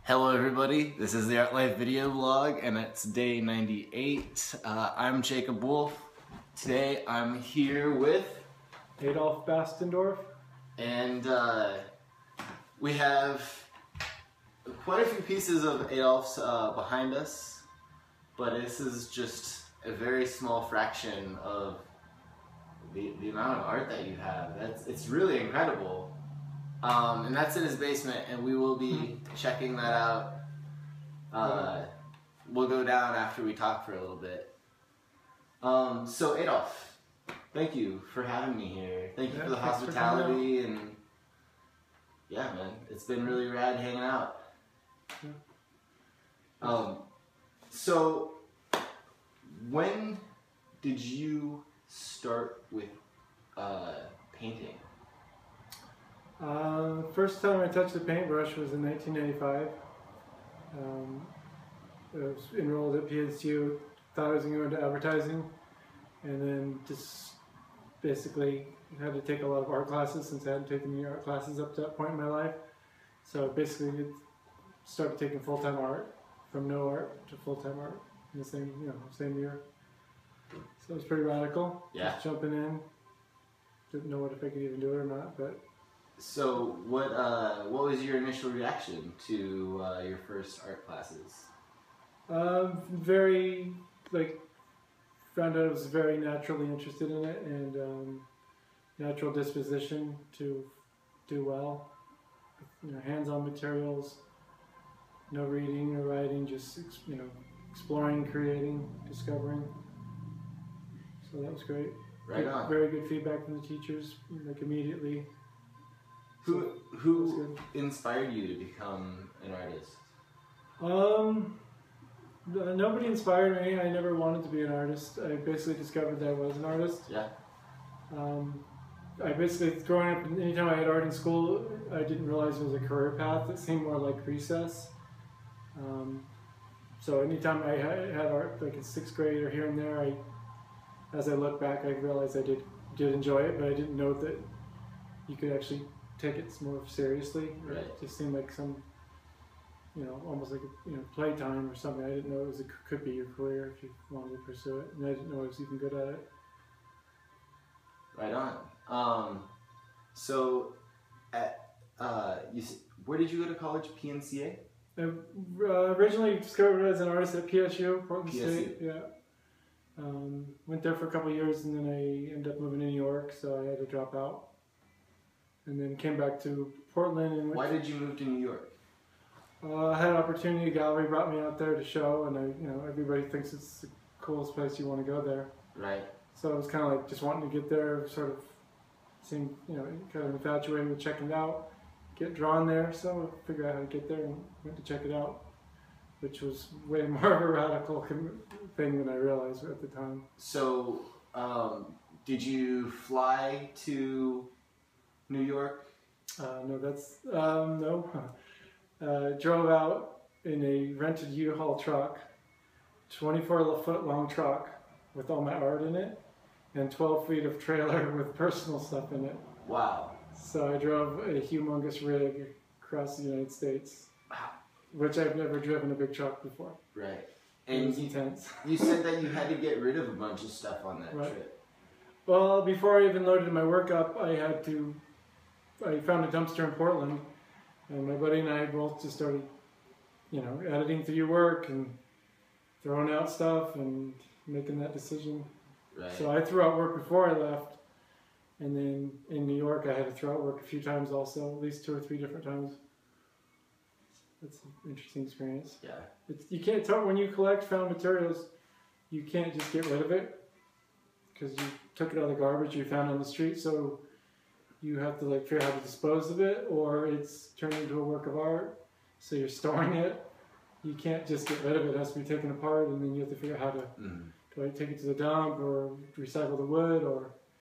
Hello everybody, this is the Art Life video blog and it's day 98. I'm Jacob Wolf. Today I'm here with Adolph Bastendorff. And we have quite a few pieces of Adolph's behind us, but this is just a very small fraction of the amount of art that you have. It's really incredible. And that's in his basement, and we will be checking that out. We'll go down after we talk for a little bit. So Adolph, thank you for having me here. Thank you for the hospitality, and yeah, man, it's been really rad hanging out. So when did you start with painting? First time I touched the paintbrush was in 1995. I was enrolled at PSU, thought I was going to go into advertising, and then just basically had to take a lot of art classes since I hadn't taken any art classes up to that point in my life. So basically started taking full-time art, from no art to full-time art in the same year. So it was pretty radical. Yeah. Just jumping in. Didn't know if I could even do it or not, but. So what was your initial reaction to your first art classes? Found out I was very naturally interested in it, and natural disposition to do well. Hands-on materials, no reading, no writing, just exploring, creating, discovering. So that was great. Right on. Very good feedback from the teachers, immediately. Who inspired you to become an artist? Nobody inspired me. I never wanted to be an artist. I basically discovered that I was an artist. Yeah. I basically, growing up, anytime I had art in school, I didn't realize it was a career path. It seemed more like recess. So anytime I had art, like in 6th grade or here and there, as I look back, I realized I did enjoy it, but I didn't know that you could actually take it more seriously. Right. It just seemed like some, almost like playtime or something. I didn't know it could be your career if you wanted to pursue it, and I didn't know I was even good at it. Right on. So, where did you go to college? PNCA? I originally discovered it as an artist at PSU, Portland State. Yeah. Went there for a couple of years, and then I ended up moving to New York, so I had to drop out. And then came back to Portland. And why did you move to New York? I had an opportunity. A gallery brought me out there to show, and everybody thinks it's the coolest place. You want to go there. Right. So it was kind of like just wanting to get there. Sort of seemed, kind of infatuated with checking it out. Get drawn there, so I figured out how to get there and went to check it out, which was way more of a radical thing than I realized at the time. So, did you fly to New York? No. Drove out in a rented U-Haul truck, 24-foot long truck with all my art in it, and 12 feet of trailer with personal stuff in it. Wow. So I drove a humongous rig across the United States, which I've never driven a big truck before. Right. And it was intense. You said that you had to get rid of a bunch of stuff on that trip. Well, before I even loaded my work up, I found a dumpster in Portland, and my buddy and I both just started, editing through your work and throwing out stuff and making that decision. Right. So I threw out work before I left, and then in New York I had to throw out work a few times also, at least 2 or 3 different times. That's an interesting experience. Yeah. You can't tell when you collect found materials, you can't just get rid of it because you took it out of the garbage you found on the street, so you have to figure out how to dispose of it, or it's turned into a work of art, so you're storing it. You can't just get rid of it. It has to be taken apart, and then you have to figure out how to, do I take it to the dump, or recycle the wood, or